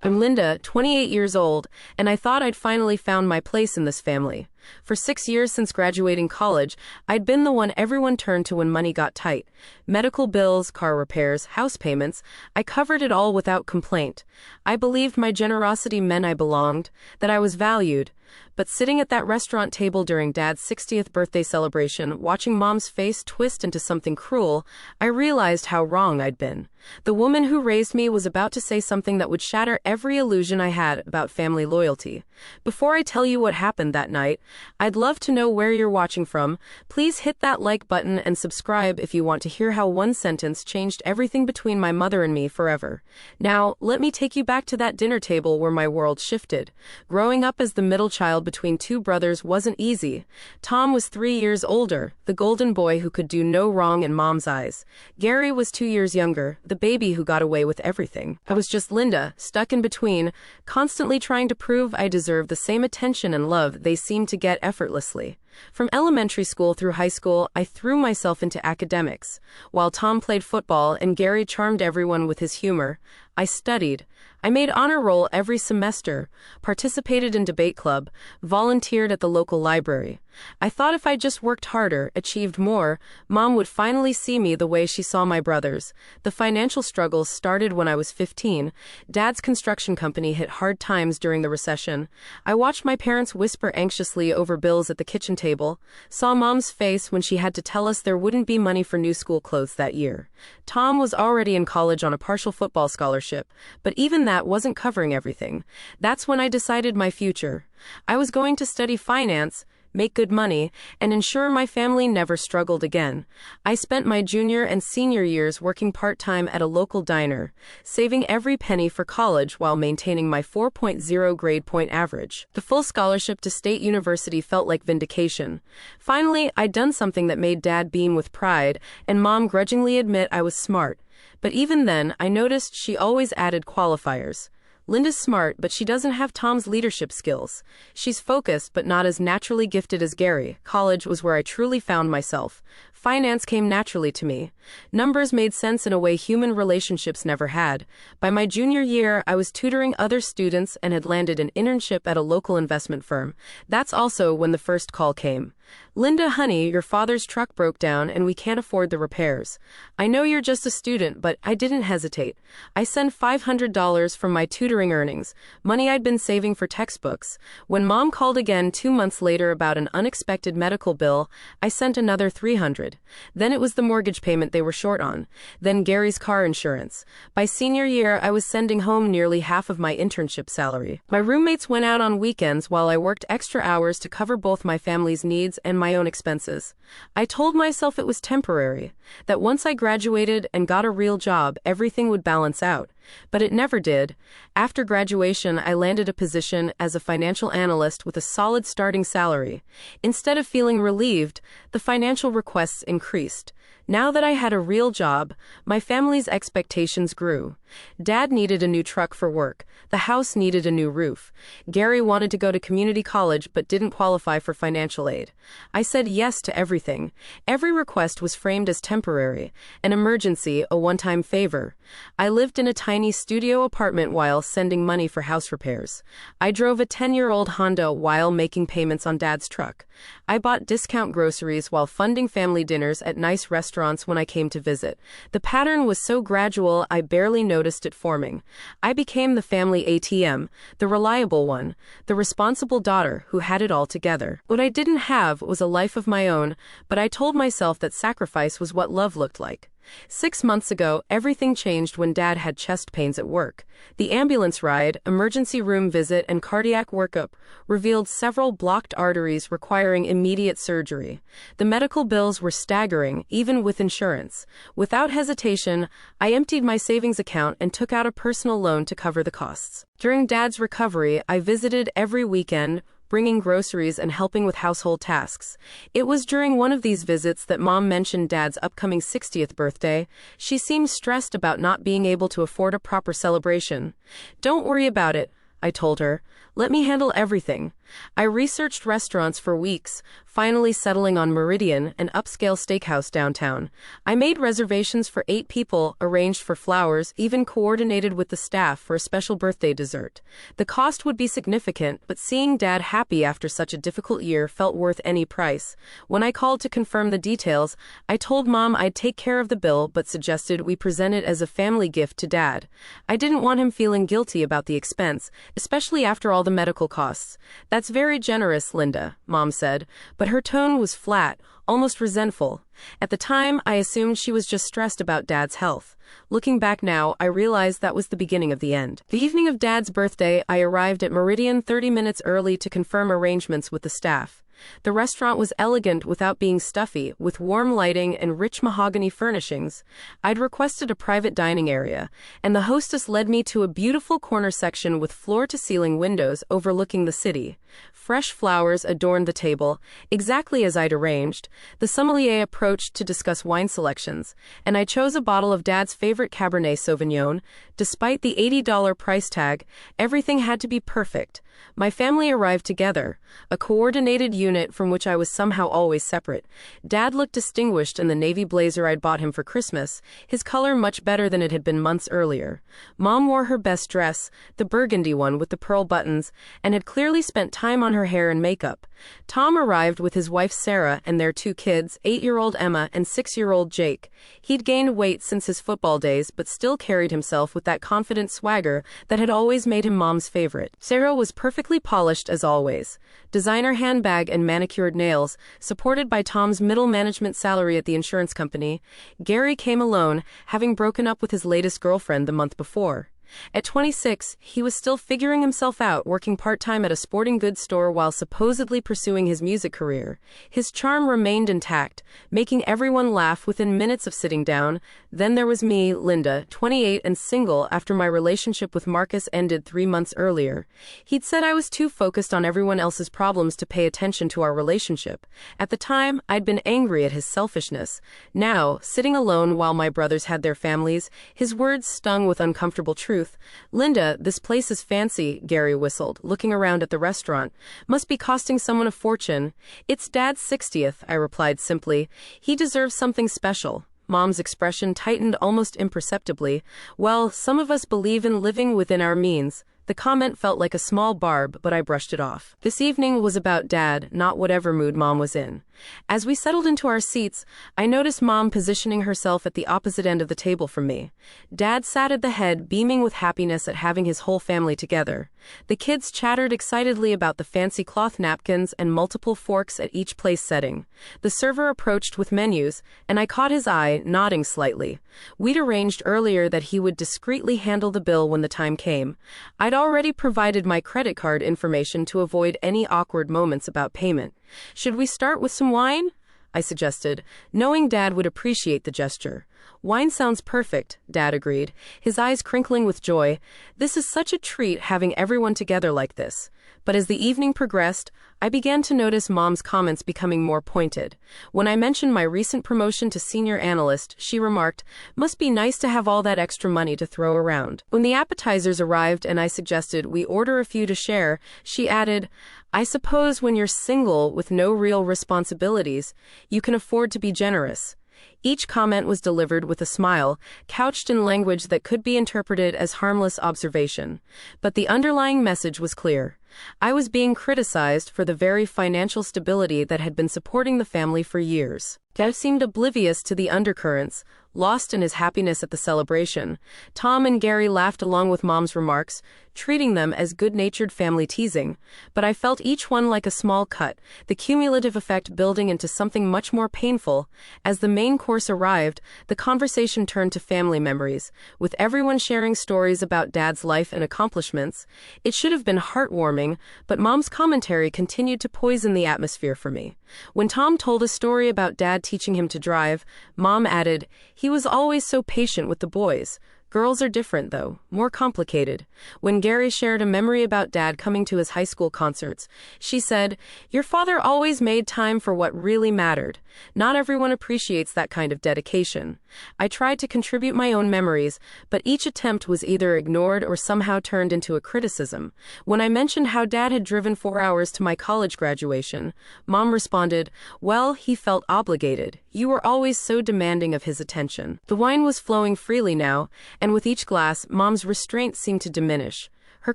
I'm Linda, 28 years old, and I thought I'd finally found my place in this family. For 6 years since graduating college, I'd been the one everyone turned to when money got tight. Medical bills, car repairs, house payments, I covered it all without complaint. I believed my generosity meant I belonged, that I was valued. But sitting at that restaurant table during Dad's 60th birthday celebration, watching Mom's face twist into something cruel, I realized how wrong I'd been. The woman who raised me was about to say something that would shatter every illusion I had about family loyalty. Before I tell you what happened that night, I'd love to know where you're watching from. Please hit that like button and subscribe if you want to hear how one sentence changed everything between my mother and me forever. Now, let me take you back to that dinner table where my world shifted. Growing up as the middle child between two brothers wasn't easy. Tom was 3 years older, the golden boy who could do no wrong in Mom's eyes. Gary was 2 years younger, the baby who got away with everything. I was just Linda, stuck in between, constantly trying to prove I deserved the same attention and love they seemed to get effortlessly. From elementary school through high school, I threw myself into academics. While Tom played football and Gary charmed everyone with his humor, I studied. I made honor roll every semester, participated in debate club, volunteered at the local library. I thought if I just worked harder, achieved more, Mom would finally see me the way she saw my brothers. The financial struggles started when I was 15. Dad's construction company hit hard times during the recession. I watched my parents whisper anxiously over bills at the kitchen table, saw Mom's face when she had to tell us there wouldn't be money for new school clothes that year. Tom was already in college on a partial football scholarship, but even that wasn't covering everything. That's when I decided my future. I was going to study finance, make good money, and ensure my family never struggled again. I spent my junior and senior years working part-time at a local diner, saving every penny for college while maintaining my 4.0 grade point average. The full scholarship to State University felt like vindication. Finally, I'd done something that made Dad beam with pride, and Mom grudgingly admit I was smart. But even then, I noticed she always added qualifiers. Linda's smart, but she doesn't have Tom's leadership skills. She's focused, but not as naturally gifted as Gary. College was where I truly found myself. Finance came naturally to me. Numbers made sense in a way human relationships never had. By my junior year, I was tutoring other students and had landed an internship at a local investment firm. That's also when the first call came. Linda, honey, your father's truck broke down and we can't afford the repairs. I know you're just a student, but I didn't hesitate. I sent $500 from my tutoring earnings, money I'd been saving for textbooks. When Mom called again 2 months later about an unexpected medical bill, I sent another $300. Then it was the mortgage payment they were short on. Then Gary's car insurance. By senior year, I was sending home nearly half of my internship salary. My roommates went out on weekends while I worked extra hours to cover both my family's needs and my own expenses. I told myself it was temporary, that once I graduated and got a real job, everything would balance out. But it never did. After graduation, I landed a position as a financial analyst with a solid starting salary. Instead of feeling relieved, the financial requests increased. Now that I had a real job, my family's expectations grew. Dad needed a new truck for work. The house needed a new roof. Gary wanted to go to community college but didn't qualify for financial aid. I said yes to everything. Every request was framed as temporary, an emergency, a one-time favor. I lived in a tiny studio apartment while sending money for house repairs. I drove a 10-year-old Honda while making payments on Dad's truck. I bought discount groceries while funding family dinners at nice restaurants when I came to visit. The pattern was so gradual I barely noticed it forming. I became the family ATM, the reliable one, the responsible daughter who had it all together. What I didn't have was a life of my own, but I told myself that sacrifice was what love looked like. 6 months ago, everything changed when Dad had chest pains at work. The ambulance ride, emergency room visit, and cardiac workup revealed several blocked arteries requiring immediate surgery. The medical bills were staggering, even with insurance. Without hesitation, I emptied my savings account and took out a personal loan to cover the costs. During Dad's recovery, I visited every weekend, bringing groceries and helping with household tasks. It was during one of these visits that Mom mentioned Dad's upcoming 60th birthday. She seemed stressed about not being able to afford a proper celebration. "Don't worry about it," I told her. "Let me handle everything." I researched restaurants for weeks, finally settling on Meridian, an upscale steakhouse downtown. I made reservations for 8 people, arranged for flowers, even coordinated with the staff for a special birthday dessert. The cost would be significant, but seeing Dad happy after such a difficult year felt worth any price. When I called to confirm the details, I told Mom I'd take care of the bill but suggested we present it as a family gift to Dad. I didn't want him feeling guilty about the expense, especially after all the medical costs. "That's very generous, Linda," Mom said, but her tone was flat, almost resentful. At the time, I assumed she was just stressed about Dad's health. Looking back now, I realized that was the beginning of the end. The evening of Dad's birthday, I arrived at Meridian 30 minutes early to confirm arrangements with the staff. The restaurant was elegant without being stuffy, with warm lighting and rich mahogany furnishings. I'd requested a private dining area, and the hostess led me to a beautiful corner section with floor-to-ceiling windows overlooking the city. Fresh flowers adorned the table, exactly as I'd arranged. The sommelier approached to discuss wine selections, and I chose a bottle of Dad's favorite Cabernet Sauvignon. Despite the $80 price tag, everything had to be perfect. My family arrived together, a coordinated unit from which I was somehow always separate. Dad looked distinguished in the navy blazer I'd bought him for Christmas, his color much better than it had been months earlier. Mom wore her best dress, the burgundy one with the pearl buttons, and had clearly spent time on her hair and makeup. Tom arrived with his wife Sarah and their 2 kids, 8-year-old Emma and 6-year-old Jake. He'd gained weight since his football days but still carried himself with that confident swagger that had always made him Mom's favorite. Sarah was perfectly polished as always. Designer handbag and manicured nails, supported by Tom's middle management salary at the insurance company. Gary came alone, having broken up with his latest girlfriend the month before. At 26, he was still figuring himself out, working part-time at a sporting goods store while supposedly pursuing his music career. His charm remained intact, making everyone laugh within minutes of sitting down. Then there was me, Linda, 28 and single after my relationship with Marcus ended 3 months earlier. He'd said I was too focused on everyone else's problems to pay attention to our relationship. At the time, I'd been angry at his selfishness. Now, sitting alone while my brothers had their families, his words stung with uncomfortable truth. "Linda, this place is fancy," Gary whistled, looking around at the restaurant. "Must be costing someone a fortune." "It's Dad's 60th, I replied simply. "He deserves something special." Mom's expression tightened almost imperceptibly. "Well, some of us believe in living within our means." The comment felt like a small barb, but I brushed it off. This evening was about Dad, not whatever mood Mom was in. As we settled into our seats, I noticed Mom positioning herself at the opposite end of the table from me. Dad sat at the head, beaming with happiness at having his whole family together. The kids chattered excitedly about the fancy cloth napkins and multiple forks at each place setting. The server approached with menus, and I caught his eye, nodding slightly. We'd arranged earlier that he would discreetly handle the bill when the time came. I'd already provided my credit card information to avoid any awkward moments about payment. "Should we start with some wine?" I suggested, knowing Dad would appreciate the gesture. "Wine sounds perfect," Dad agreed, his eyes crinkling with joy. "This is such a treat having everyone together like this." But as the evening progressed, I began to notice Mom's comments becoming more pointed. When I mentioned my recent promotion to senior analyst, she remarked, "Must be nice to have all that extra money to throw around." When the appetizers arrived and I suggested we order a few to share, she added, "I suppose when you're single with no real responsibilities, you can afford to be generous." Each comment was delivered with a smile, couched in language that could be interpreted as harmless observation. But the underlying message was clear. I was being criticized for the very financial stability that had been supporting the family for years. Dad seemed oblivious to the undercurrents, lost in his happiness at the celebration. Tom and Gary laughed along with Mom's remarks, treating them as good-natured family teasing. But I felt each one like a small cut, the cumulative effect building into something much more painful. As the main course arrived, the conversation turned to family memories, with everyone sharing stories about Dad's life and accomplishments. It should have been heartwarming, but Mom's commentary continued to poison the atmosphere for me. When Tom told a story about Dad teaching him to drive, Mom added, "He was always so patient with the boys. Girls are different, though, more complicated. When Gary shared a memory about Dad coming to his high school concerts, she said, "Your father always made time for what really mattered. Not everyone appreciates that kind of dedication." I tried to contribute my own memories, but each attempt was either ignored or somehow turned into a criticism. When I mentioned how Dad had driven 4 hours to my college graduation, Mom responded, "Well, he felt obligated. You were always so demanding of his attention." The wine was flowing freely now, and with each glass, Mom's restraint seemed to diminish. Her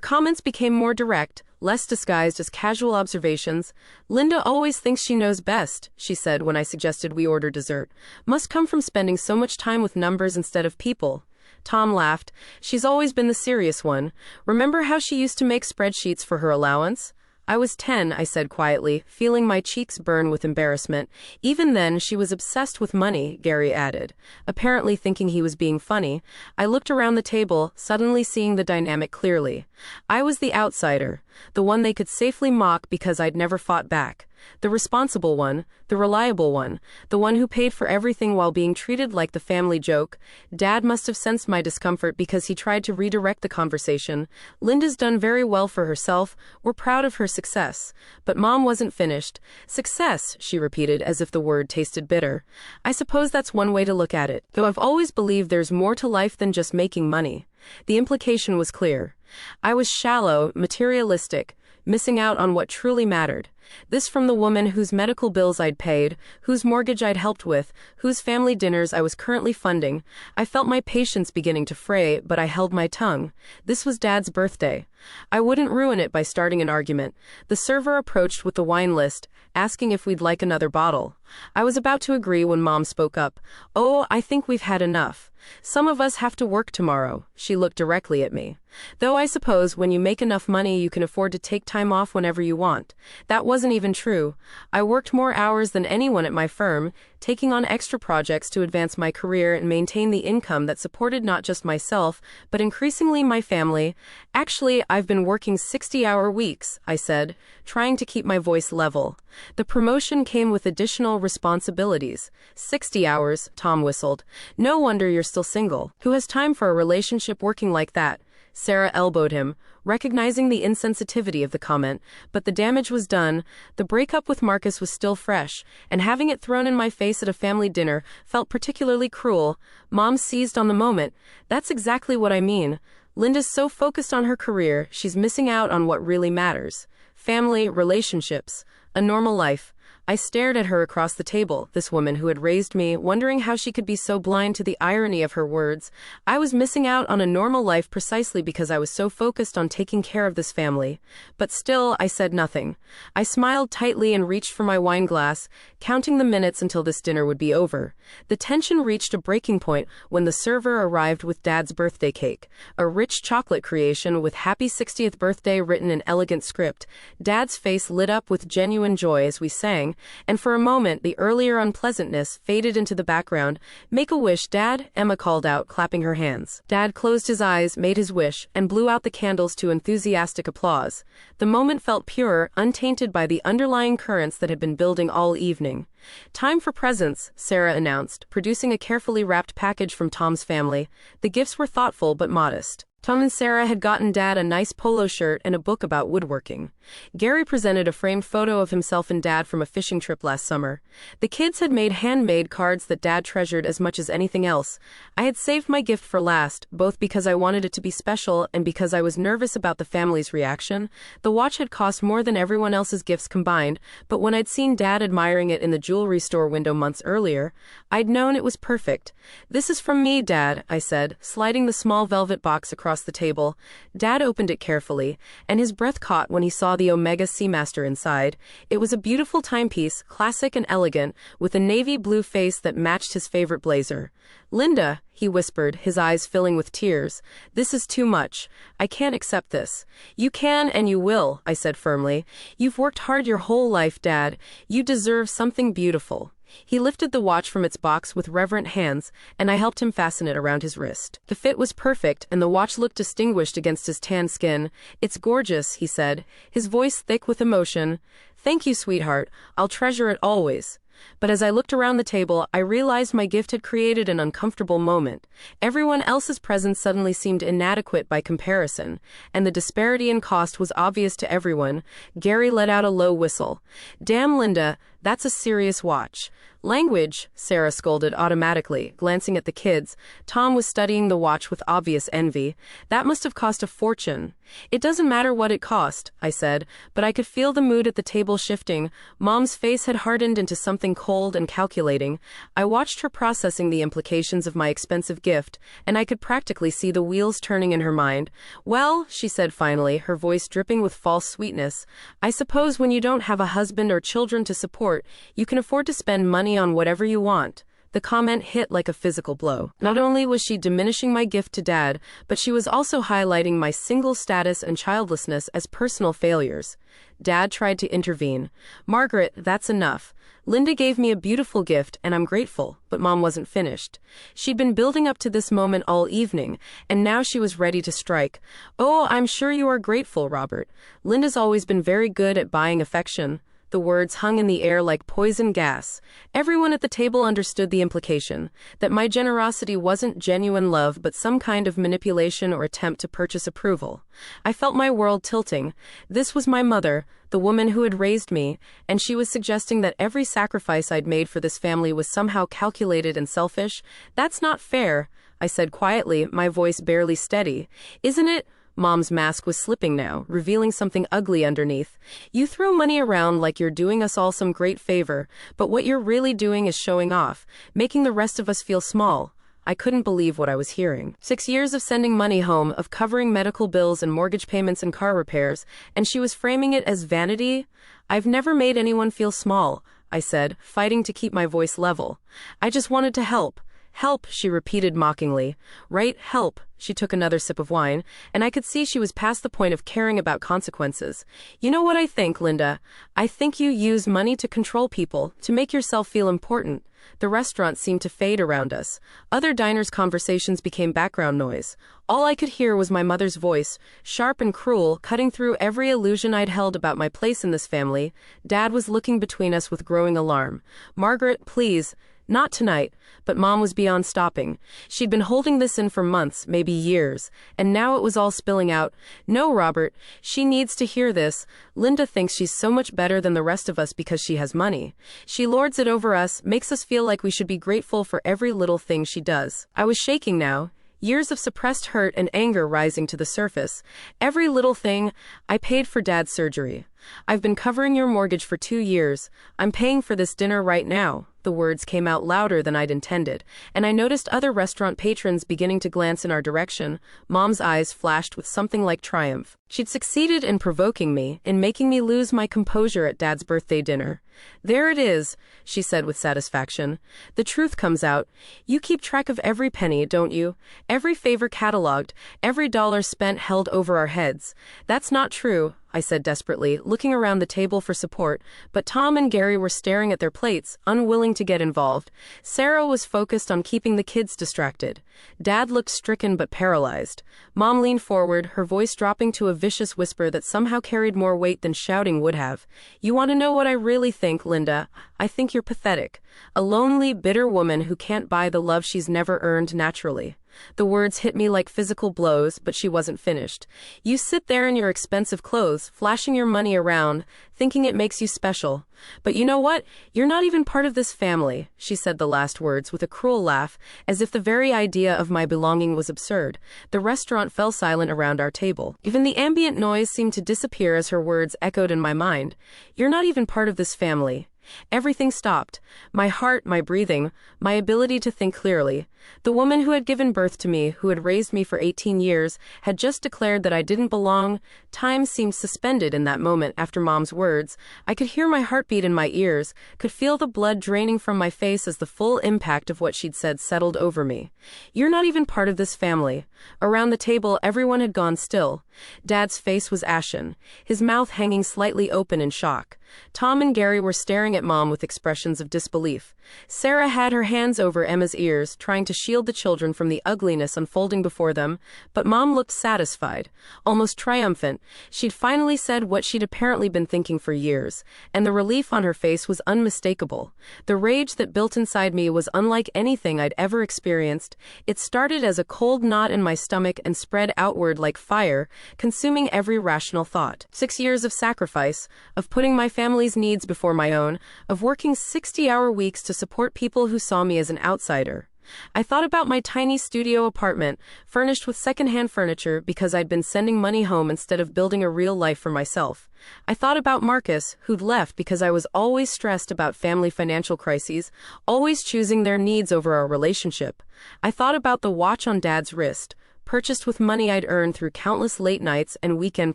comments became more direct, less disguised as casual observations. "Linda always thinks she knows best," she said when I suggested we order dessert. "Must come from spending so much time with numbers instead of people." Tom laughed. "She's always been the serious one. Remember how she used to make spreadsheets for her allowance?" "I was 10, I said quietly, feeling my cheeks burn with embarrassment. "Even then, she was obsessed with money," Gary added, apparently thinking he was being funny. I looked around the table, suddenly seeing the dynamic clearly. I was the outsider, the one they could safely mock because I'd never fought back. The responsible one, the reliable one, the one who paid for everything while being treated like the family joke. Dad must have sensed my discomfort because he tried to redirect the conversation. "Linda's done very well for herself. We're proud of her success." But Mom wasn't finished. "Success," she repeated as if the word tasted bitter. "I suppose that's one way to look at it, though I've always believed there's more to life than just making money." The implication was clear. I was shallow, materialistic, missing out on what truly mattered. This from the woman whose medical bills I'd paid, whose mortgage I'd helped with, whose family dinners I was currently funding. I felt my patience beginning to fray, but I held my tongue. This was Dad's birthday. I wouldn't ruin it by starting an argument. The server approached with the wine list, asking if we'd like another bottle. I was about to agree when Mom spoke up. "Oh, I think we've had enough. Some of us have to work tomorrow." She looked directly at me. "Though I suppose when you make enough money you can afford to take time off whenever you want." That wasn't even true. I worked more hours than anyone at my firm, taking on extra projects to advance my career and maintain the income that supported not just myself, but increasingly my family. "Actually, I've been working 60-hour weeks," I said, trying to keep my voice level. "The promotion came with additional responsibilities." 60 hours, Tom whistled. "No wonder you're still single. Who has time for a relationship working like that?" Sarah elbowed him, recognizing the insensitivity of the comment, but the damage was done. The breakup with Marcus was still fresh, and having it thrown in my face at a family dinner felt particularly cruel. Mom seized on the moment. "That's exactly what I mean. Linda's so focused on her career, she's missing out on what really matters. Family, relationships, a normal life." I stared at her across the table, this woman who had raised me, wondering how she could be so blind to the irony of her words. I was missing out on a normal life precisely because I was so focused on taking care of this family. But still, I said nothing. I smiled tightly and reached for my wine glass, counting the minutes until this dinner would be over. The tension reached a breaking point when the server arrived with Dad's birthday cake, a rich chocolate creation with "Happy 60th Birthday" written in elegant script. Dad's face lit up with genuine joy as we sang, and for a moment the earlier unpleasantness faded into the background. "Make a wish, Dad," Emma called out, clapping her hands. Dad closed his eyes, made his wish, and blew out the candles to enthusiastic applause. The moment felt pure, untainted by the underlying currents that had been building all evening. "Time for presents," Sarah announced, producing a carefully wrapped package from Tom's family. The gifts were thoughtful but modest. Tom and Sarah had gotten Dad a nice polo shirt and a book about woodworking. Gary presented a framed photo of himself and Dad from a fishing trip last summer. The kids had made handmade cards that Dad treasured as much as anything else. I had saved my gift for last, both because I wanted it to be special and because I was nervous about the family's reaction. The watch had cost more than everyone else's gifts combined, but when I'd seen Dad admiring it in the jewelry store window months earlier, I'd known it was perfect. "This is from me, Dad," I said, sliding the small velvet box across the table. Dad opened it carefully, and his breath caught when he saw the Omega Seamaster inside. It was a beautiful timepiece, classic and elegant, with a navy blue face that matched his favorite blazer. "Linda," he whispered, his eyes filling with tears, "this is too much. I can't accept this." "You can and you will," I said firmly. "You've worked hard your whole life, Dad. You deserve something beautiful." He lifted the watch from its box with reverent hands, and I helped him fasten it around his wrist. The fit was perfect, and the watch looked distinguished against his tan skin. "It's gorgeous," he said, his voice thick with emotion. "Thank you, sweetheart. I'll treasure it always." But as I looked around the table, I realized my gift had created an uncomfortable moment. Everyone else's presents suddenly seemed inadequate by comparison, and the disparity in cost was obvious to everyone. Gary let out a low whistle. Damn, Linda, that's a serious watch. Language, Sarah scolded automatically, glancing at the kids. Tom was studying the watch with obvious envy. That must have cost a fortune. It doesn't matter what it cost, I said, but I could feel the mood at the table shifting. Mom's face had hardened into something cold and calculating. I watched her processing the implications of my expensive gift, and I could practically see the wheels turning in her mind. Well, she said finally, her voice dripping with false sweetness, I suppose when you don't have a husband or children to support, you can afford to spend money on whatever you want. The comment hit like a physical blow. Not only was she diminishing my gift to Dad, but she was also highlighting my single status and childlessness as personal failures. Dad tried to intervene. Margaret, that's enough. Linda gave me a beautiful gift, and I'm grateful, but Mom wasn't finished. She'd been building up to this moment all evening, and now she was ready to strike. Oh, I'm sure you are grateful, Robert. Linda's always been very good at buying affection. The words hung in the air like poison gas. Everyone at the table understood the implication, that my generosity wasn't genuine love but some kind of manipulation or attempt to purchase approval. I felt my world tilting. This was my mother, the woman who had raised me, and she was suggesting that every sacrifice I'd made for this family was somehow calculated and selfish. That's not fair, I said quietly, my voice barely steady. Isn't it? Mom's mask was slipping now, revealing something ugly underneath. You throw money around like you're doing us all some great favor, but what you're really doing is showing off, making the rest of us feel small. I couldn't believe what I was hearing. 6 years of sending money home, of covering medical bills and mortgage payments and car repairs, and she was framing it as vanity? I've never made anyone feel small, I said, fighting to keep my voice level. I just wanted to help. Help, she repeated mockingly. Right, help. She took another sip of wine, and I could see she was past the point of caring about consequences. You know what I think, Linda? I think you use money to control people, to make yourself feel important. The restaurant seemed to fade around us. Other diners' conversations became background noise. All I could hear was my mother's voice, sharp and cruel, cutting through every illusion I'd held about my place in this family. Dad was looking between us with growing alarm. Margaret, please. Not tonight, but Mom was beyond stopping. She'd been holding this in for months, maybe years, and now it was all spilling out. No, Robert, she needs to hear this. Linda thinks she's so much better than the rest of us because she has money. She lords it over us, makes us feel like we should be grateful for every little thing she does. I was shaking now. Years of suppressed hurt and anger rising to the surface. Every little thing. I paid for Dad's surgery. I've been covering your mortgage for 2 years. I'm paying for this dinner right now. The words came out louder than I'd intended, and I noticed other restaurant patrons beginning to glance in our direction. Mom's eyes flashed with something like triumph. She'd succeeded in provoking me, in making me lose my composure at Dad's birthday dinner. There it is, she said with satisfaction. The truth comes out. You keep track of every penny, don't you? Every favor cataloged, every dollar spent held over our heads. That's not true, I said desperately, looking around the table for support, but Tom and Gary were staring at their plates, unwilling to get involved. Sarah was focused on keeping the kids distracted. Dad looked stricken but paralyzed. Mom leaned forward, her voice dropping to a vicious whisper that somehow carried more weight than shouting would have. You want to know what I really think, Linda? I think you're pathetic. A lonely, bitter woman who can't buy the love she's never earned naturally. The words hit me like physical blows, but she wasn't finished. You sit there in your expensive clothes, flashing your money around, thinking it makes you special. But you know what? You're not even part of this family, she said the last words with a cruel laugh, as if the very idea of my belonging was absurd. The restaurant fell silent around our table. Even the ambient noise seemed to disappear as her words echoed in my mind. You're not even part of this family. Everything stopped. My heart, my breathing, my ability to think clearly. The woman who had given birth to me, who had raised me for 18 years, had just declared that I didn't belong. Time seemed suspended in that moment after Mom's words. I could hear my heartbeat in my ears, could feel the blood draining from my face as the full impact of what she'd said settled over me. You're not even part of this family. Around the table, everyone had gone still. Dad's face was ashen, his mouth hanging slightly open in shock. Tom and Gary were staring at Mom with expressions of disbelief. Sarah had her hands over Emma's ears, trying to shield the children from the ugliness unfolding before them, but Mom looked satisfied, almost triumphant. She'd finally said what she'd apparently been thinking for years, and the relief on her face was unmistakable. The rage that built inside me was unlike anything I'd ever experienced. It started as a cold knot in my stomach and spread outward like fire, consuming every rational thought. 6 years of sacrifice, of putting my family's needs before my own, of working 60-hour weeks to support people who saw me as an outsider. I thought about my tiny studio apartment, furnished with secondhand furniture because I'd been sending money home instead of building a real life for myself. I thought about Marcus, who'd left because I was always stressed about family financial crises, always choosing their needs over our relationship. I thought about the watch on Dad's wrist, purchased with money I'd earned through countless late nights and weekend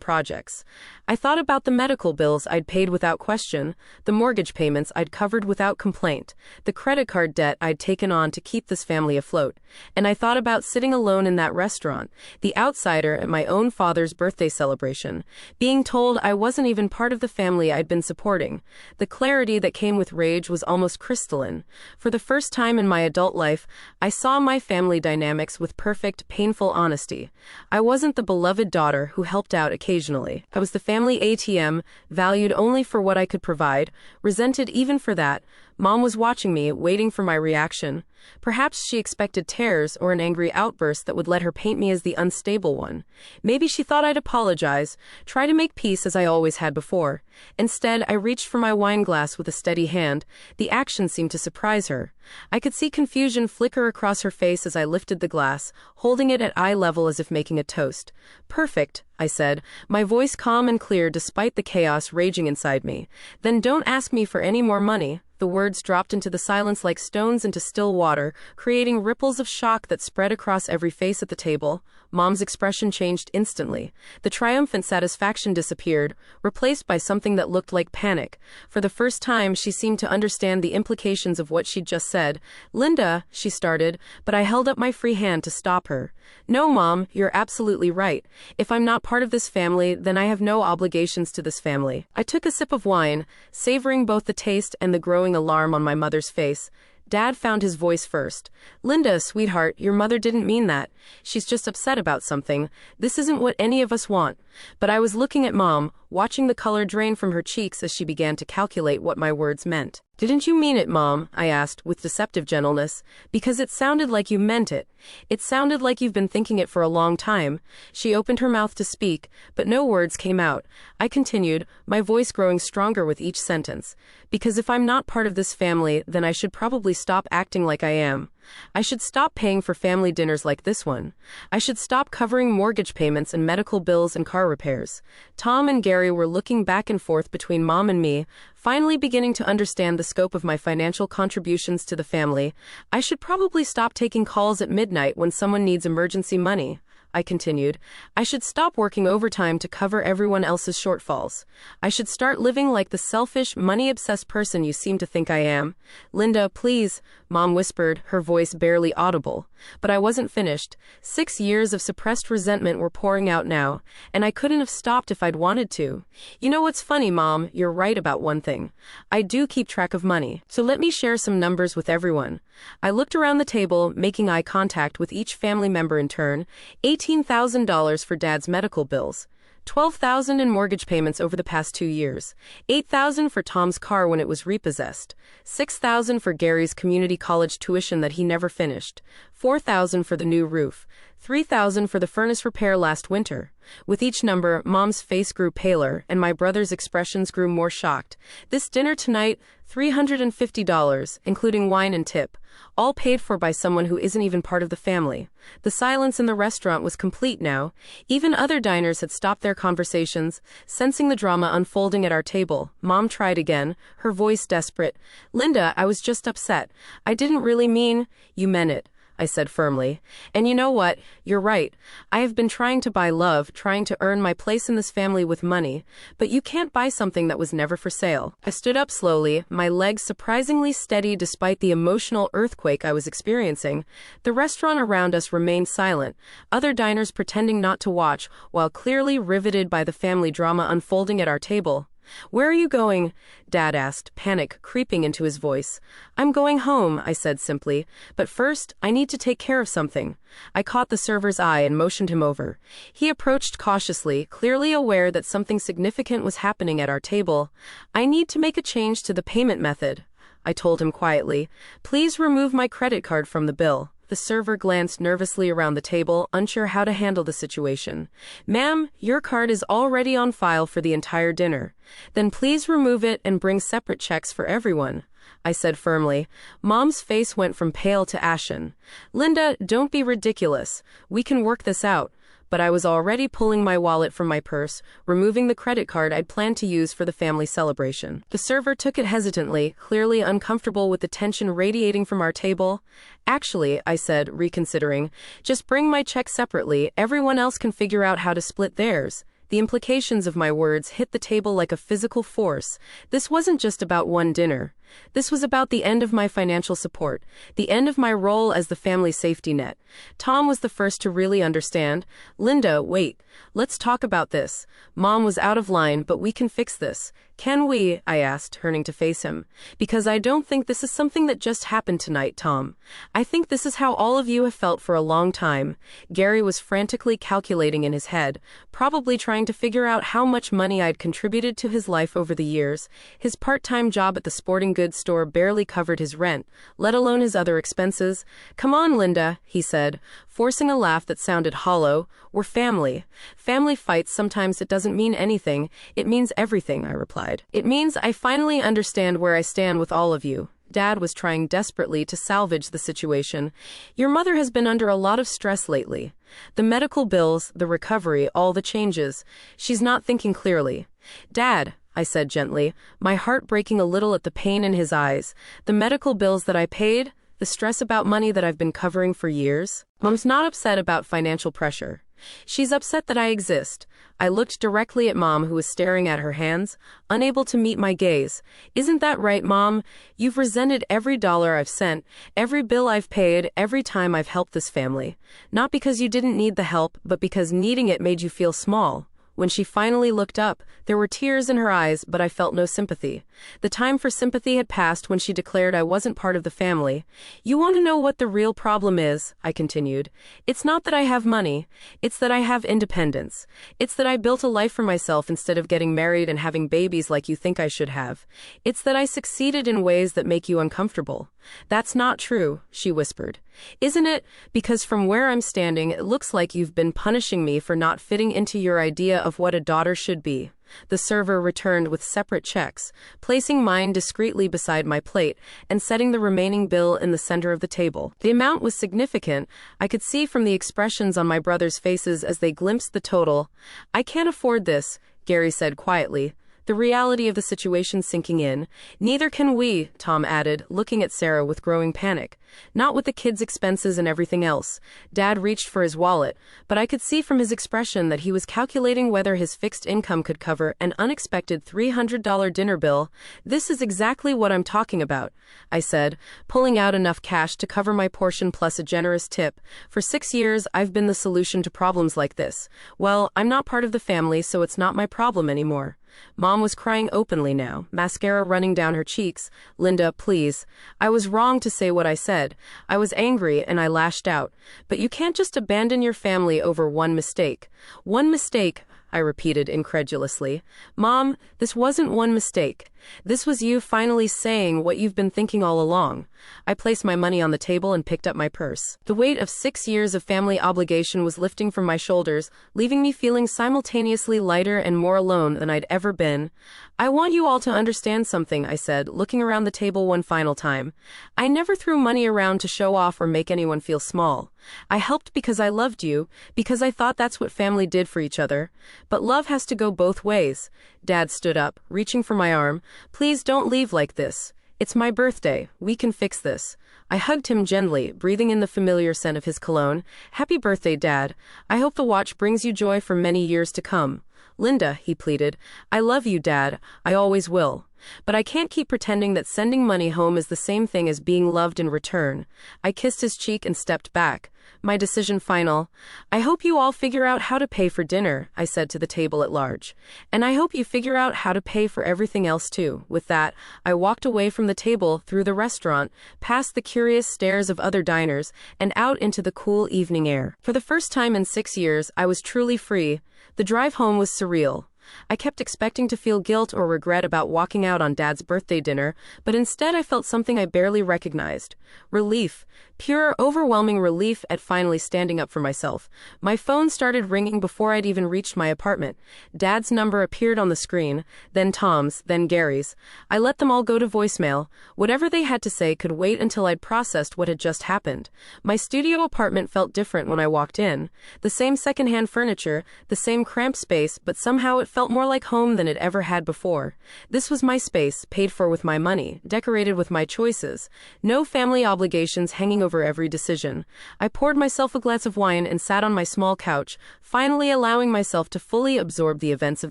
projects. I thought about the medical bills I'd paid without question, the mortgage payments I'd covered without complaint, the credit card debt I'd taken on to keep this family afloat. And I thought about sitting alone in that restaurant, the outsider at my own father's birthday celebration, being told I wasn't even part of the family I'd been supporting. The clarity that came with rage was almost crystalline. For the first time in my adult life, I saw my family dynamics with perfect, painful honesty. I wasn't the beloved daughter who helped out occasionally. I was the family ATM, valued only for what I could provide, resented even for that. Mom was watching me, waiting for my reaction. Perhaps she expected tears or an angry outburst that would let her paint me as the unstable one. Maybe she thought I'd apologize, try to make peace as I always had before. Instead, I reached for my wine glass with a steady hand. The action seemed to surprise her. I could see confusion flicker across her face as I lifted the glass, holding it at eye level as if making a toast. "Perfect," I said, my voice calm and clear despite the chaos raging inside me. "Then don't ask me for any more money." The words dropped into the silence like stones into still water, creating ripples of shock that spread across every face at the table. Mom's expression changed instantly. The triumphant satisfaction disappeared, replaced by something that looked like panic. For the first time, she seemed to understand the implications of what she'd just said. "Linda," she started, but I held up my free hand to stop her. "No, Mom, you're absolutely right. If I'm not part of this family, then I have no obligations to this family." I took a sip of wine, savoring both the taste and the growing alarm on my mother's face. Dad found his voice first. "Linda, sweetheart, your mother didn't mean that. She's just upset about something. This isn't what any of us want." But I was looking at Mom, watching the color drain from her cheeks as she began to calculate what my words meant. "Didn't you mean it, Mom?" I asked, with deceptive gentleness. "Because it sounded like you meant it. It sounded like you've been thinking it for a long time." She opened her mouth to speak, but no words came out. I continued, my voice growing stronger with each sentence. "Because if I'm not part of this family, then I should probably stop acting like I am. I should stop paying for family dinners like this one. I should stop covering mortgage payments and medical bills and car repairs." Tom and Gary were looking back and forth between Mom and me, finally beginning to understand the scope of my financial contributions to the family. "I should probably stop taking calls at midnight when someone needs emergency money," I continued. "I should stop working overtime to cover everyone else's shortfalls. I should start living like the selfish, money-obsessed person you seem to think I am." "Linda, please," Mom whispered, her voice barely audible. But I wasn't finished. 6 years of suppressed resentment were pouring out now, and I couldn't have stopped if I'd wanted to. "You know what's funny, Mom? You're right about one thing. I do keep track of money. So let me share some numbers with everyone." I looked around the table, making eye contact with each family member in turn. $18,000 for Dad's medical bills. $12,000 in mortgage payments over the past 2 years, $8,000 for Tom's car when it was repossessed, $6,000 for Gary's community college tuition that he never finished, $4,000 for the new roof, $3,000 for the furnace repair last winter. With each number, Mom's face grew paler, and my brother's expressions grew more shocked. "This dinner tonight, $350, including wine and tip, all paid for by someone who isn't even part of the family." The silence in the restaurant was complete now. Even other diners had stopped their conversations, sensing the drama unfolding at our table. Mom tried again, her voice desperate. "Linda, I was just upset. I didn't really mean—" "You meant it. I said firmly. And you know what? You're right. I have been trying to buy love, trying to earn my place in this family with money, but you can't buy something that was never for sale. I stood up slowly, my legs surprisingly steady despite the emotional earthquake I was experiencing. The restaurant around us remained silent, other diners pretending not to watch, while clearly riveted by the family drama unfolding at our table. "Where are you going?" Dad asked, panic creeping into his voice. "I'm going home," I said simply, "but first, I need to take care of something." I caught the server's eye and motioned him over. He approached cautiously, clearly aware that something significant was happening at our table. "I need to make a change to the payment method," I told him quietly. "Please remove my credit card from the bill." The server glanced nervously around the table, unsure how to handle the situation. "Ma'am, your card is already on file for the entire dinner. Then please remove it and bring separate checks for everyone," I said firmly. Mom's face went from pale to ashen. "Linda, don't be ridiculous. We can work this out." But I was already pulling my wallet from my purse, removing the credit card I'd planned to use for the family celebration. The server took it hesitantly, clearly uncomfortable with the tension radiating from our table. "Actually," I said, reconsidering, "just bring my check separately. Everyone else can figure out how to split theirs." The implications of my words hit the table like a physical force. This wasn't just about one dinner. This was about the end of my financial support, the end of my role as the family safety net. Tom was the first to really understand. "Linda, wait. Let's talk about this. Mom was out of line, but we can fix this." "Can we?" I asked, turning to face him. "Because I don't think this is something that just happened tonight, Tom. I think this is how all of you have felt for a long time." Gary was frantically calculating in his head, probably trying to figure out how much money I'd contributed to his life over the years. His part-time job at the sporting goods store barely covered his rent, let alone his other expenses. "Come on, Linda," he said, forcing a laugh that sounded hollow. "We're family. Family fights, sometimes it doesn't mean anything. It means everything," I replied. "It means I finally understand where I stand with all of you." Dad was trying desperately to salvage the situation. "Your mother has been under a lot of stress lately. The medical bills, the recovery, all the changes. She's not thinking clearly." "Dad," I said gently, my heart breaking a little at the pain in his eyes. "The medical bills that I paid, the stress about money that I've been covering for years. Mom's not upset about financial pressure. She's upset that I exist." I looked directly at Mom, who was staring at her hands, unable to meet my gaze. "Isn't that right, Mom? You've resented every dollar I've sent, every bill I've paid, every time I've helped this family. Not because you didn't need the help, but because needing it made you feel small." When she finally looked up, there were tears in her eyes, but I felt no sympathy. The time for sympathy had passed when she declared I wasn't part of the family. "You want to know what the real problem is?" I continued. "It's not that I have money. It's that I have independence. It's that I built a life for myself instead of getting married and having babies like you think I should have. It's that I succeeded in ways that make you uncomfortable." "That's not true," she whispered. "Isn't it? Because from where I'm standing, it looks like you've been punishing me for not fitting into your idea of what a daughter should be." The server returned with separate checks, placing mine discreetly beside my plate and setting the remaining bill in the center of the table. The amount was significant. I could see from the expressions on my brothers' faces as they glimpsed the total. "I can't afford this," Gary said quietly, the reality of the situation sinking in. "Neither can we," Tom added, looking at Sarah with growing panic. "Not with the kids' expenses and everything else." Dad reached for his wallet, but I could see from his expression that he was calculating whether his fixed income could cover an unexpected $300 dinner bill. "This is exactly what I'm talking about," I said, pulling out enough cash to cover my portion plus a generous tip. "For 6 years, I've been the solution to problems like this. Well, I'm not part of the family, so it's not my problem anymore." Mom was crying openly now, mascara running down her cheeks. "Linda, please. I was wrong to say what I said. I was angry and I lashed out. But you can't just abandon your family over one mistake." "One mistake," I repeated incredulously. "Mom, this wasn't one mistake. This was you finally saying what you've been thinking all along." I placed my money on the table and picked up my purse. The weight of 6 years of family obligation was lifting from my shoulders, leaving me feeling simultaneously lighter and more alone than I'd ever been. "I want you all to understand something," I said, looking around the table one final time. "I never threw money around to show off or make anyone feel small. I helped because I loved you, because I thought that's what family did for each other. But love has to go both ways." Dad stood up, reaching for my arm. "Please don't leave like this." It's my birthday. We can fix this. I hugged him gently, breathing in the familiar scent of his cologne. Happy birthday, Dad. I hope the watch brings you joy for many years to come. Linda, he pleaded. I love you, Dad. I always will. But I can't keep pretending that sending money home is the same thing as being loved in return. I kissed his cheek and stepped back. My decision final. I hope you all figure out how to pay for dinner, I said to the table at large. And I hope you figure out how to pay for everything else too. With that, I walked away from the table, through the restaurant, past the curious stares of other diners, and out into the cool evening air. For the first time in 6 years, I was truly free. The drive home was surreal. I kept expecting to feel guilt or regret about walking out on Dad's birthday dinner, but instead I felt something I barely recognized. Relief. Pure, overwhelming relief at finally standing up for myself. My phone started ringing before I'd even reached my apartment. Dad's number appeared on the screen, then Tom's, then Gary's. I let them all go to voicemail. Whatever they had to say could wait until I'd processed what had just happened. My studio apartment felt different when I walked in. The same secondhand furniture, the same cramped space, but somehow it felt more like home than it ever had before. This was my space, paid for with my money, decorated with my choices. No family obligations hanging over every decision. I poured myself a glass of wine and sat on my small couch, finally allowing myself to fully absorb the events of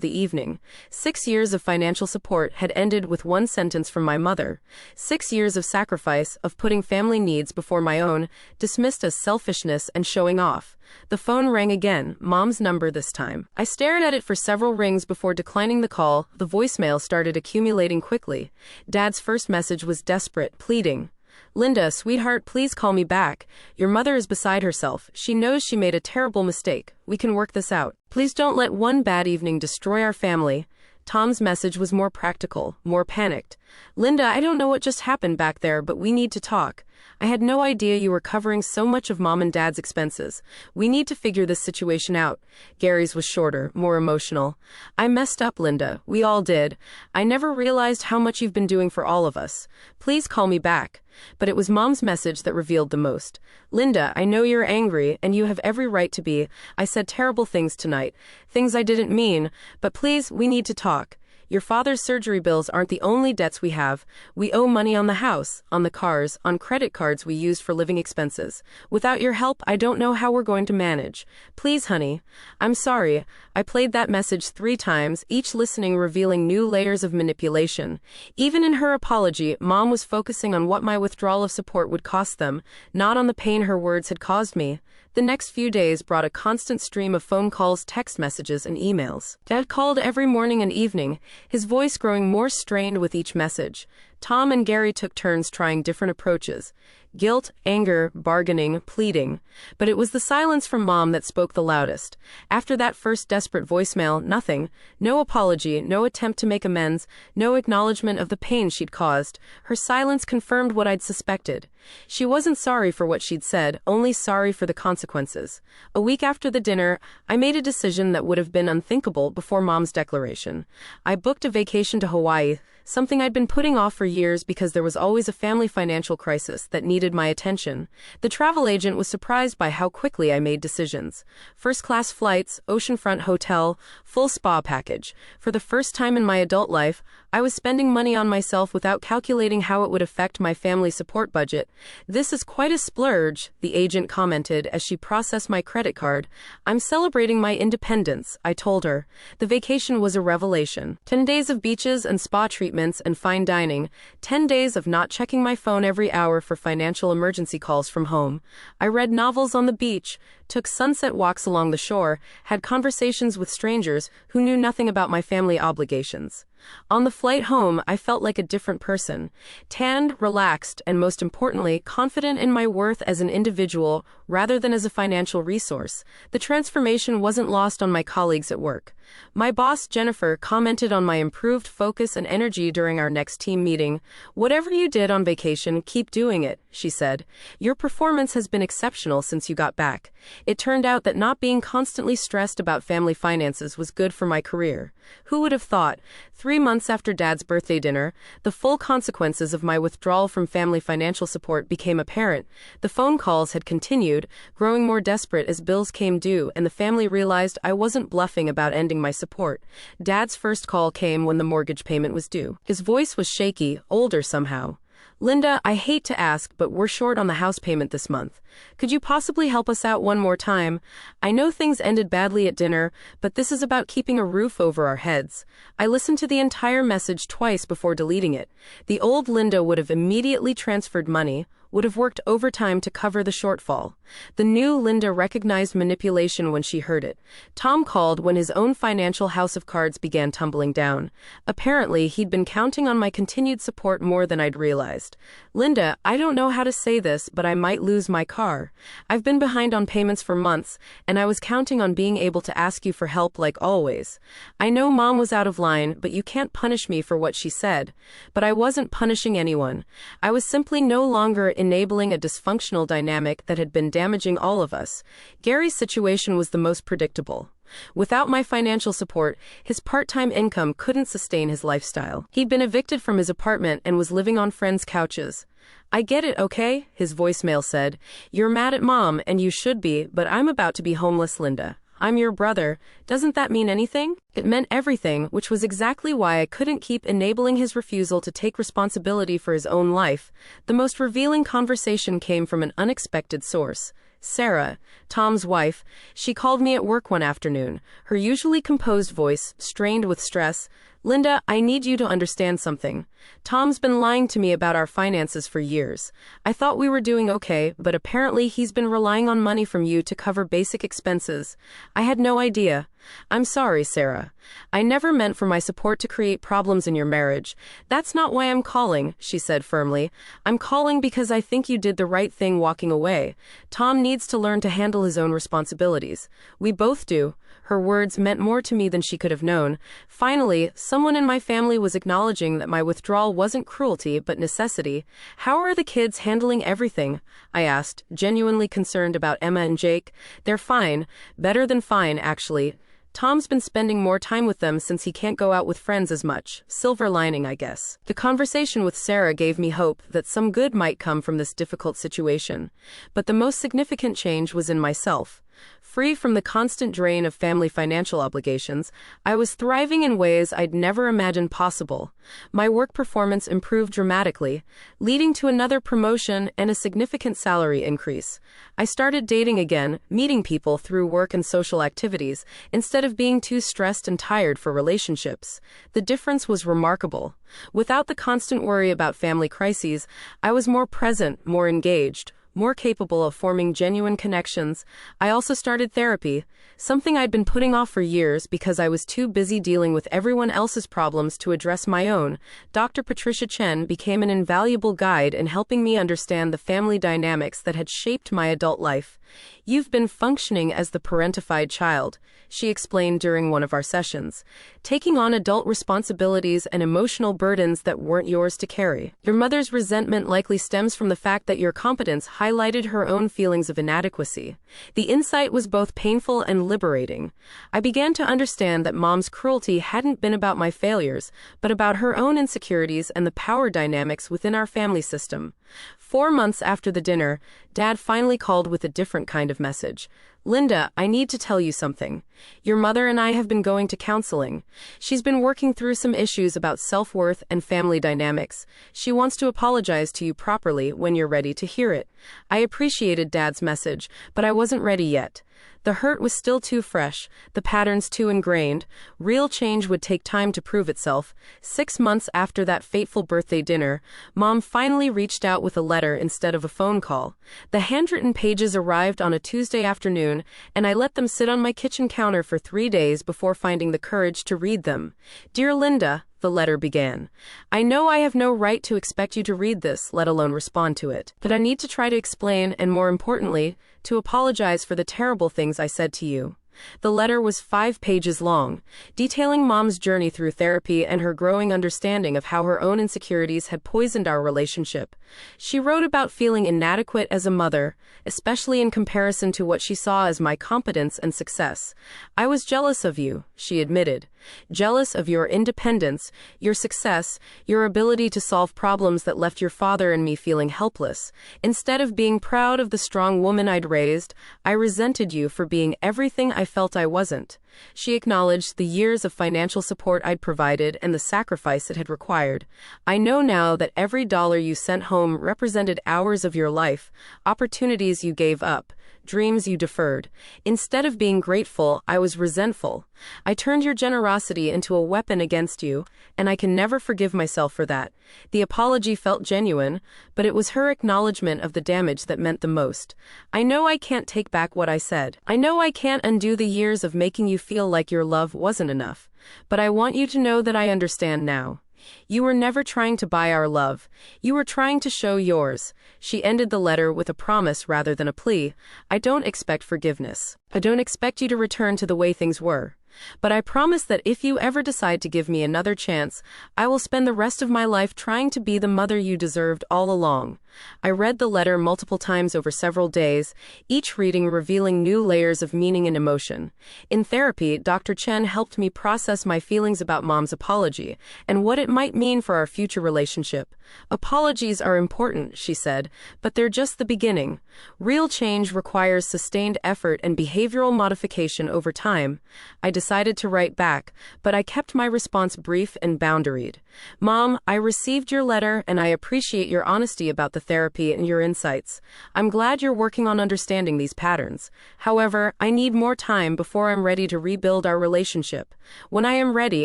the evening. 6 years of financial support had ended with one sentence from my mother. 6 years of sacrifice, of putting family needs before my own, dismissed as selfishness and showing off. The phone rang again, Mom's number this time. I stared at it for several rings before declining the call. The voicemail started accumulating quickly. Dad's first message was desperate, pleading. Linda, sweetheart, please call me back. Your mother is beside herself. She knows she made a terrible mistake. We can work this out. Please don't let one bad evening destroy our family. Tom's message was more practical, more panicked. Linda, I don't know what just happened back there, but we need to talk. I had no idea you were covering so much of Mom and Dad's expenses. We need to figure this situation out. Gary's was shorter, more emotional. I messed up, Linda. We all did. I never realized how much you've been doing for all of us. Please call me back. But it was Mom's message that revealed the most. Linda, I know you're angry, and you have every right to be. I said terrible things tonight, things I didn't mean, but please, we need to talk. Your father's surgery bills aren't the only debts we have. We owe money on the house, on the cars, on credit cards we used for living expenses. Without your help, I don't know how we're going to manage. Please, honey. I'm sorry. I played that message 3 times, each listening revealing new layers of manipulation. Even in her apology, Mom was focusing on what my withdrawal of support would cost them, not on the pain her words had caused me. The next few days brought a constant stream of phone calls, text messages, and emails. Dad called every morning and evening, his voice growing more strained with each message. Tom and Gary took turns trying different approaches. Guilt, anger, bargaining, pleading. But it was the silence from Mom that spoke the loudest. After that first desperate voicemail, nothing. No apology, no attempt to make amends, no acknowledgement of the pain she'd caused. Her silence confirmed what I'd suspected. She wasn't sorry for what she'd said, only sorry for the consequences. A week after the dinner, I made a decision that would have been unthinkable before Mom's declaration. I booked a vacation to Hawaii, something I'd been putting off for years because there was always a family financial crisis that needed my attention. The travel agent was surprised by how quickly I made decisions. First-class flights, oceanfront hotel, full spa package. For the first time in my adult life, I was spending money on myself without calculating how it would affect my family support budget. This is quite a splurge, the agent commented as she processed my credit card. I'm celebrating my independence, I told her. The vacation was a revelation. 10 days of beaches and spa treatments and fine dining. 10 days of not checking my phone every hour for financial emergency calls from home. I read novels on the beach, took sunset walks along the shore, had conversations with strangers who knew nothing about my family obligations. On the flight home, I felt like a different person. Tanned, relaxed, and most importantly, confident in my worth as an individual rather than as a financial resource. The transformation wasn't lost on my colleagues at work. My boss, Jennifer, commented on my improved focus and energy during our next team meeting. Whatever you did on vacation, keep doing it, she said. Your performance has been exceptional since you got back. It turned out that not being constantly stressed about family finances was good for my career. Who would have thought? 3 3 months after Dad's birthday dinner, the full consequences of my withdrawal from family financial support became apparent. The phone calls had continued, growing more desperate as bills came due, and the family realized I wasn't bluffing about ending my support. Dad's first call came when the mortgage payment was due. His voice was shaky, older somehow. "Linda, I hate to ask, but we're short on the house payment this month. Could you possibly help us out one more time? I know things ended badly at dinner, but this is about keeping a roof over our heads." I listened to the entire message twice before deleting it. The old Linda would have immediately transferred money, would have worked overtime to cover the shortfall. The new Linda recognized manipulation when she heard it. Tom called when his own financial house of cards began tumbling down. Apparently, he'd been counting on my continued support more than I'd realized. "Linda, I don't know how to say this, but I might lose my car. I've been behind on payments for months, and I was counting on being able to ask you for help like always. I know Mom was out of line, but you can't punish me for what she said." But I wasn't punishing anyone. I was simply no longer enabling a dysfunctional dynamic that had been damaging all of us. Gary's situation was the most predictable. Without my financial support, his part-time income couldn't sustain his lifestyle. He'd been evicted from his apartment and was living on friends' couches. "I get it, okay?" his voicemail said. "You're mad at Mom, and you should be, but I'm about to be homeless, Linda. I'm your brother. Doesn't that mean anything?" It meant everything, which was exactly why I couldn't keep enabling his refusal to take responsibility for his own life. The most revealing conversation came from an unexpected source. Sarah, Tom's wife, she called me at work one afternoon, her usually composed voice strained with stress. "Linda, I need you to understand something. Tom's been lying to me about our finances for years. I thought we were doing okay, but apparently he's been relying on money from you to cover basic expenses. I had no idea. I'm sorry, Sarah. I never meant for my support to create problems in your marriage. That's not why I'm calling," she said firmly. "I'm calling because I think you did the right thing walking away. Tom needs to learn to handle his own responsibilities. We both do." Her words meant more to me than she could have known. Finally, someone in my family was acknowledging that my withdrawal wasn't cruelty but necessity. "How are the kids handling everything?" I asked, genuinely concerned about Emma and Jake. "They're fine. Better than fine, actually. Tom's been spending more time with them since he can't go out with friends as much. Silver lining, I guess." The conversation with Sarah gave me hope that some good might come from this difficult situation. But the most significant change was in myself. Free from the constant drain of family financial obligations, I was thriving in ways I'd never imagined possible. My work performance improved dramatically, leading to another promotion and a significant salary increase. I started dating again, meeting people through work and social activities, instead of being too stressed and tired for relationships. The difference was remarkable. Without the constant worry about family crises, I was more present, more engaged, more capable of forming genuine connections. I also started therapy, something I'd been putting off for years because I was too busy dealing with everyone else's problems to address my own. Dr. Patricia Chen became an invaluable guide in helping me understand the family dynamics that had shaped my adult life. "You've been functioning as the parentified child," she explained during one of our sessions, "taking on adult responsibilities and emotional burdens that weren't yours to carry. Your mother's resentment likely stems from the fact that your competence highlighted her own feelings of inadequacy." The insight was both painful and liberating. I began to understand that Mom's cruelty hadn't been about my failures, but about her own insecurities and the power dynamics within our family system. 4 months after the dinner, Dad finally called with a different kind of message. "Linda, I need to tell you something. Your mother and I have been going to counseling. She's been working through some issues about self-worth and family dynamics. She wants to apologize to you properly when you're ready to hear it." I appreciated Dad's message, but I wasn't ready yet. The hurt was still too fresh, the patterns too ingrained. Real change would take time to prove itself. 6 months after that fateful birthday dinner, Mom finally reached out with a letter instead of a phone call. The handwritten pages arrived on a Tuesday afternoon, and I let them sit on my kitchen counter for 3 days before finding the courage to read them. "Dear Linda," the letter began, "I know I have no right to expect you to read this, let alone respond to it. But I need to try to explain, and more importantly, to apologize for the terrible things I said to you." The letter was 5 pages long, detailing Mom's journey through therapy and her growing understanding of how her own insecurities had poisoned our relationship. She wrote about feeling inadequate as a mother, especially in comparison to what she saw as my competence and success. "I was jealous of you," she admitted. jealous of your independence, your success, your ability to solve problems that left your father and me feeling helpless. Instead of being proud of the strong woman I'd raised, I resented you for being everything I felt I wasn't. She acknowledged the years of financial support I'd provided and the sacrifice it had required. I know now that every dollar you sent home represented hours of your life, opportunities you gave up, dreams you deferred. Instead of being grateful, I was resentful. I turned your generosity into a weapon against you, and I can never forgive myself for that. The apology felt genuine, but it was her acknowledgement of the damage that meant the most. I know I can't take back what I said. I know I can't undo the years of making you feel like your love wasn't enough. But I want you to know that I understand now. You were never trying to buy our love. You were trying to show yours. She ended the letter with a promise rather than a plea. I don't expect forgiveness. I don't expect you to return to the way things were. But I promise that if you ever decide to give me another chance, I will spend the rest of my life trying to be the mother you deserved all along. I read the letter multiple times over several days, each reading revealing new layers of meaning and emotion. In therapy, Dr. Chen helped me process my feelings about Mom's apology and what it might mean for our future relationship. Apologies are important, she said, but they're just the beginning. Real change requires sustained effort and behavioral modification over time. I decided to write back, but I kept my response brief and boundaried. Mom, I received your letter and I appreciate your honesty about the therapy and your insights. I'm glad you're working on understanding these patterns. However, I need more time before I'm ready to rebuild our relationship. When I am ready,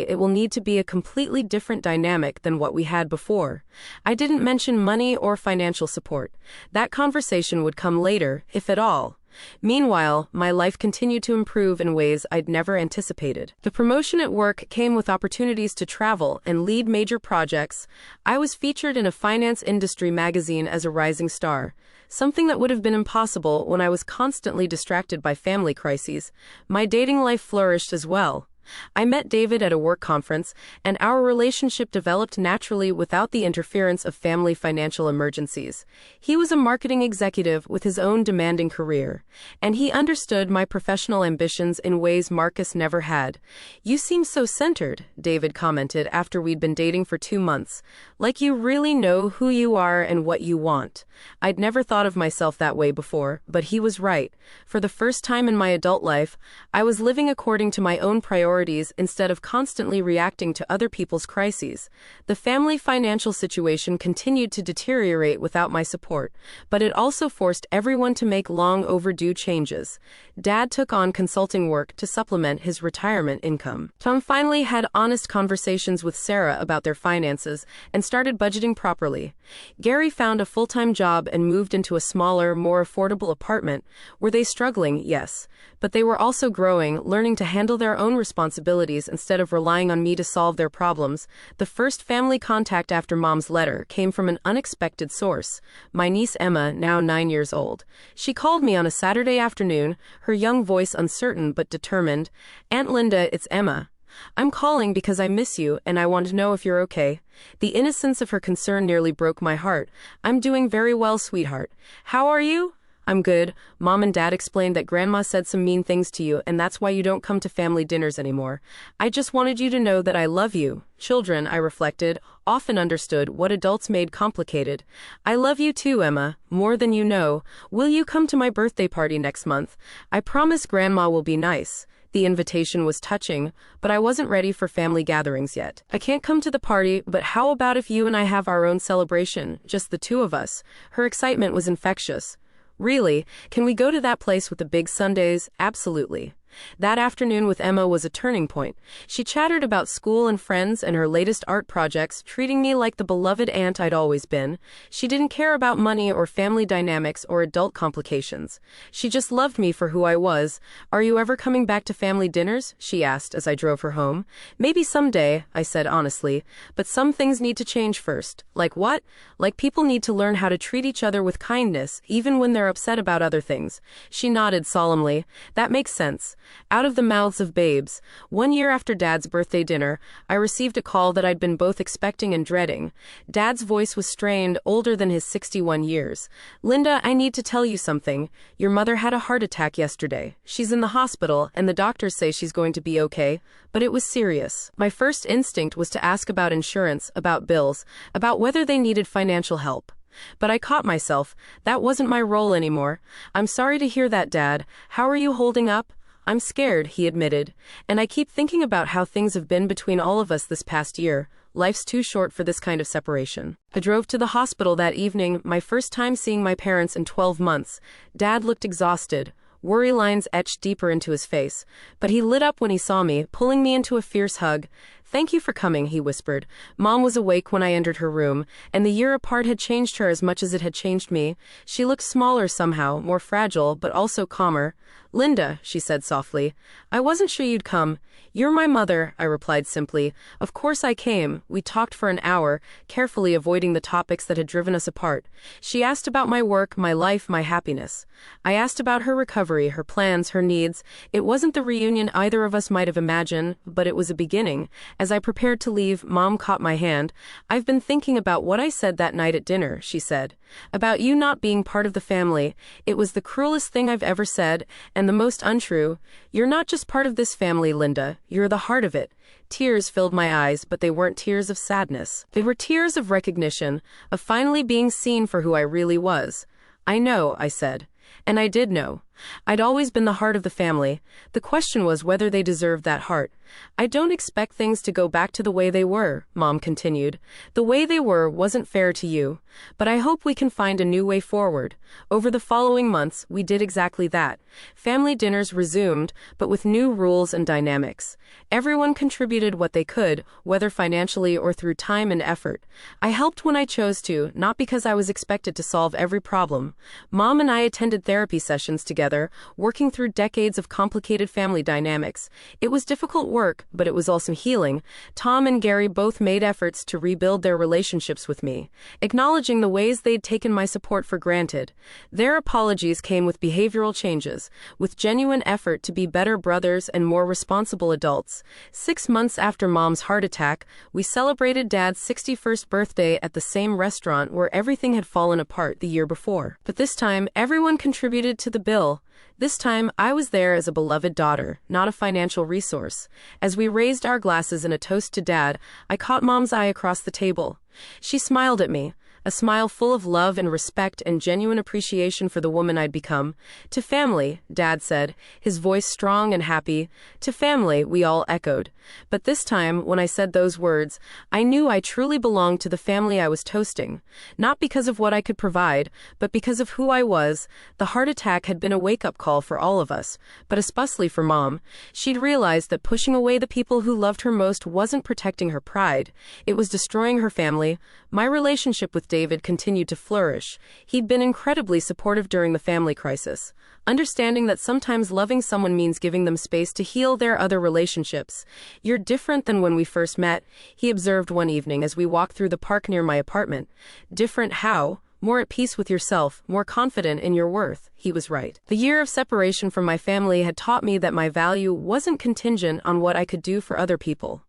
it will need to be a completely different dynamic than what we had before. I didn't mention money or financial support. That conversation would come later, if at all. Meanwhile, my life continued to improve in ways I'd never anticipated. The promotion at work came with opportunities to travel and lead major projects. I was featured in a finance industry magazine as a rising star, something that would have been impossible when I was constantly distracted by family crises. My dating life flourished as well. I met David at a work conference, and our relationship developed naturally without the interference of family financial emergencies. He was a marketing executive with his own demanding career, and he understood my professional ambitions in ways Marcus never had. You seem so centered, David commented after we'd been dating for 2 months, like you really know who you are and what you want. I'd never thought of myself that way before, but he was right. For the first time in my adult life, I was living according to my own priorities instead of constantly reacting to other people's crises. The family financial situation continued to deteriorate without my support, but it also forced everyone to make long overdue changes. Dad took on consulting work to supplement his retirement income. Tom finally had honest conversations with Sarah about their finances and started budgeting properly. Gary found a full-time job and moved into a smaller, more affordable apartment. Were they struggling? Yes. But they were also growing, learning to handle their own responsibilities instead of relying on me to solve their problems. The first family contact after Mom's letter came from an unexpected source. My niece Emma, now 9 years old. She called me on a Saturday afternoon, her young voice uncertain but determined. Aunt Linda, it's Emma. I'm calling because I miss you and I want to know if you're okay. The innocence of her concern nearly broke my heart. I'm doing very well, sweetheart. How are you? I'm good. Mom and Dad explained that Grandma said some mean things to you and that's why you don't come to family dinners anymore. I just wanted you to know that I love you. Children, I reflected, often understood what adults made complicated. I love you too, Emma, more than you know. Will you come to my birthday party next month? I promise Grandma will be nice. The invitation was touching, but I wasn't ready for family gatherings yet. I can't come to the party, but how about if you and I have our own celebration, just the two of us? Her excitement was infectious. Really? Can we go to that place with the big sundaes? Absolutely. That afternoon with Emma was a turning point. She chattered about school and friends and her latest art projects, treating me like the beloved aunt I'd always been. She didn't care about money or family dynamics or adult complications. She just loved me for who I was. Are you ever coming back to family dinners? She asked as I drove her home. Maybe someday, I said honestly, but some things need to change first. Like what? Like people need to learn how to treat each other with kindness, even when they're upset about other things. She nodded solemnly. That makes sense. out of the mouths of babes. 1 year after Dad's birthday dinner, I received a call that I'd been both expecting and dreading. Dad's voice was strained, older than his 61 years. "Linda, I need to tell you something. Your mother had a heart attack yesterday. She's in the hospital, and the doctors say she's going to be okay, but it was serious." My first instinct was to ask about insurance, about bills, about whether they needed financial help. But I caught myself. That wasn't my role anymore. "I'm sorry to hear that, Dad. How are you holding up?" "I'm scared," he admitted. "And I keep thinking about how things have been between all of us this past year. Life's too short for this kind of separation." I drove to the hospital that evening, my first time seeing my parents in 12 months. Dad looked exhausted. Worry lines etched deeper into his face. But he lit up when he saw me, pulling me into a fierce hug. "Thank you for coming," he whispered. Mom was awake when I entered her room, and the year apart had changed her as much as it had changed me. She looked smaller somehow, more fragile, but also calmer. "Linda," she said softly, "I wasn't sure you'd come." "You're my mother," I replied simply. Of course I came. We talked for an hour, carefully avoiding the topics that had driven us apart. She asked about my work, my life, my happiness. I asked about her recovery, her plans, her needs. It wasn't the reunion either of us might have imagined, but it was a beginning. As I prepared to leave, Mom caught my hand. "I've been thinking about what I said that night at dinner," she said. "About you not being part of the family. It was the cruelest thing I've ever said, and the most untrue. You're not just part of this family, Linda. You're the heart of it." Tears filled my eyes, but they weren't tears of sadness. They were tears of recognition, of finally being seen for who I really was. "I know," I said. And I did know. I'd always been the heart of the family. The question was whether they deserved that heart. "I don't expect things to go back to the way they were," Mom continued. "The way they were wasn't fair to you. But I hope we can find a new way forward." Over the following months, we did exactly that. Family dinners resumed, but with new rules and dynamics. Everyone contributed what they could, whether financially or through time and effort. I helped when I chose to, not because I was expected to solve every problem. Mom and I attended therapy sessions together, working through decades of complicated family dynamics. It was difficult work, but it was also healing. Tom and Gary both made efforts to rebuild their relationships with me, acknowledging the ways they'd taken my support for granted. Their apologies came with behavioral changes, with genuine effort to be better brothers and more responsible adults. 6 months after Mom's heart attack, we celebrated Dad's 61st birthday at the same restaurant where everything had fallen apart the year before. But this time, everyone contributed to the bill. This time, I was there as a beloved daughter, not a financial resource. As we raised our glasses in a toast to Dad, I caught Mom's eye across the table. She smiled at me, a smile full of love and respect and genuine appreciation for the woman I'd become. "To family," Dad said, his voice strong and happy. "To family," we all echoed. But this time, when I said those words, I knew I truly belonged to the family I was toasting. Not because of what I could provide, but because of who I was. The heart attack had been a wake-up call for all of us, but especially for Mom. She'd realized that pushing away the people who loved her most wasn't protecting her pride. It was destroying her family. My relationship with David continued to flourish. He'd been incredibly supportive during the family crisis, understanding that sometimes loving someone means giving them space to heal their other relationships. "You're different than when we first met," he observed one evening as we walked through the park near my apartment. "Different how?" "More at peace with yourself, more confident in your worth." He was right. The year of separation from my family had taught me that my value wasn't contingent on what I could do for other people.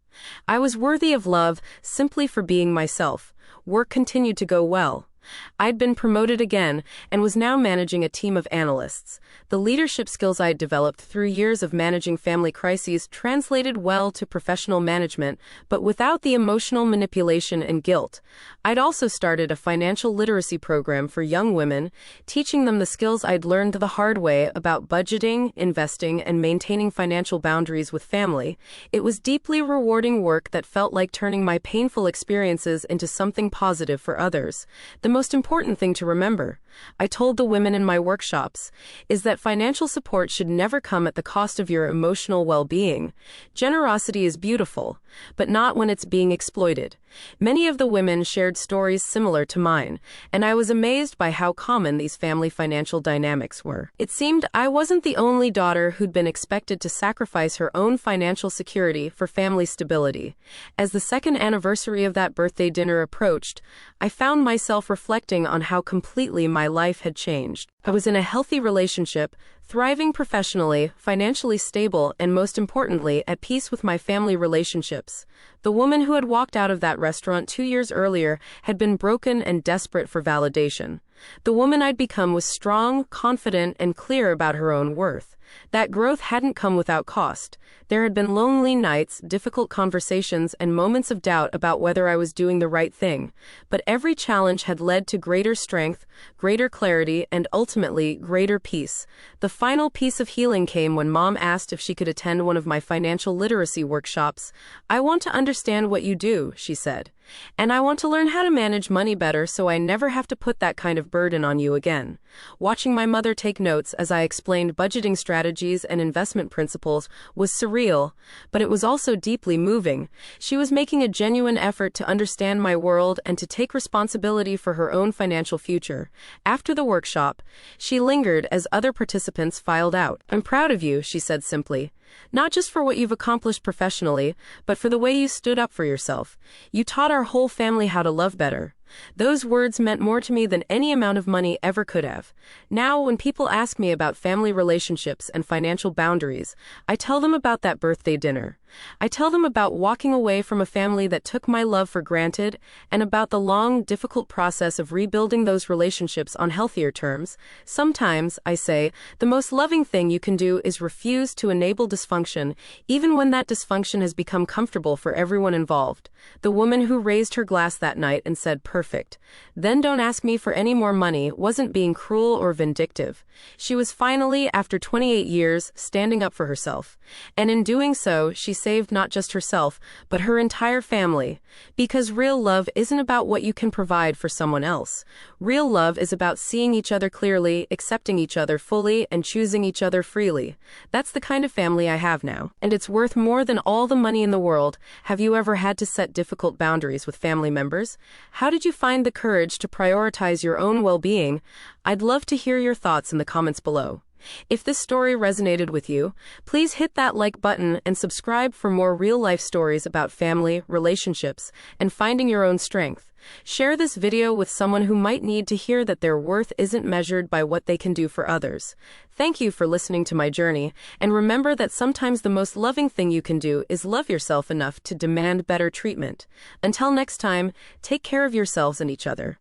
I was worthy of love simply for being myself. Work continued to go well. I'd been promoted again and was now managing a team of analysts. The leadership skills I'd developed through years of managing family crises translated well to professional management, but without the emotional manipulation and guilt. I'd also started a financial literacy program for young women, teaching them the skills I'd learned the hard way about budgeting, investing, and maintaining financial boundaries with family. It was deeply rewarding work that felt like turning my painful experiences into something positive for others. The most important thing to remember, I told the women in my workshops, is that financial support should never come at the cost of your emotional well-being. Generosity is beautiful, but not when it's being exploited. Many of the women shared stories similar to mine, and I was amazed by how common these family financial dynamics were. It seemed I wasn't the only daughter who'd been expected to sacrifice her own financial security for family stability. As the second anniversary of that birthday dinner approached, I found myself reflecting on how completely my life had changed. I was in a healthy relationship, thriving professionally, financially stable, and most importantly, at peace with my family relationships. The woman who had walked out of that restaurant 2 years earlier had been broken and desperate for validation. The woman I'd become was strong, confident, and clear about her own worth. That growth hadn't come without cost. There had been lonely nights, difficult conversations, and moments of doubt about whether I was doing the right thing. But every challenge had led to greater strength, greater clarity, and ultimately, greater peace. The final piece of healing came when Mom asked if she could attend one of my financial literacy workshops. "I want to understand what you do," she said. "And I want to learn how to manage money better so I never have to put that kind of burden on you again." Watching my mother take notes as I explained budgeting strategies and investment principles was surreal, but it was also deeply moving. She was making a genuine effort to understand my world and to take responsibility for her own financial future. After the workshop, she lingered as other participants filed out. "I'm proud of you," she said simply. "Not just for what you've accomplished professionally, but for the way you stood up for yourself. You taught our whole family how to love better." Those words meant more to me than any amount of money ever could have. Now, when people ask me about family relationships and financial boundaries, I tell them about that birthday dinner. I tell them about walking away from a family that took my love for granted and about the long, difficult process of rebuilding those relationships on healthier terms. Sometimes, I say, the most loving thing you can do is refuse to enable dysfunction, even when that dysfunction has become comfortable for everyone involved. The woman who raised her glass that night and said, "Perfect. Then don't ask me for any more money," wasn't being cruel or vindictive. She was finally, after 28 years, standing up for herself. And in doing so, she saved not just herself, but her entire family. Because real love isn't about what you can provide for someone else. Real love is about seeing each other clearly, accepting each other fully, and choosing each other freely. That's the kind of family I have now. And it's worth more than all the money in the world. Have you ever had to set difficult boundaries with family members? How did you find the courage to prioritize your own well-being? I'd love to hear your thoughts in the comments below. If this story resonated with you, please hit that like button and subscribe for more real-life stories about family, relationships, and finding your own strength. Share this video with someone who might need to hear that their worth isn't measured by what they can do for others. Thank you for listening to my journey, and remember that sometimes the most loving thing you can do is love yourself enough to demand better treatment. Until next time, take care of yourselves and each other.